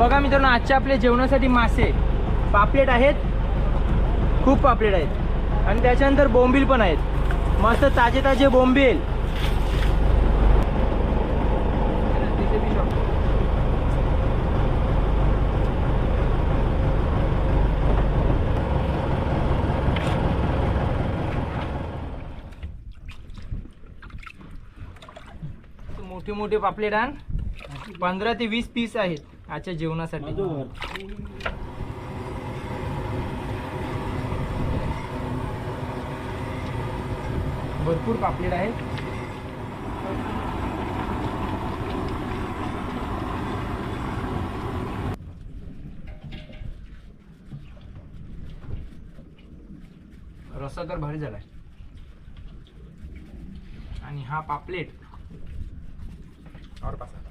बघा मित्रांनो, आजच्या आपल्या जेवणासाठी मासे पापलेट आहेत, खूप पापलेट आहेत आणि त्याच्यानंतर बोंबील पण आहेत, मस्त ताजे ताजे बोंबील. मोठे मोठे पापलेट आण, 15 ते 20 पीस आहेत आजच्या जेवणासाठी. भरपूर पापलेट आहेत. रस्सा तर भारी झालाय. आणि हा पापलेट और पासा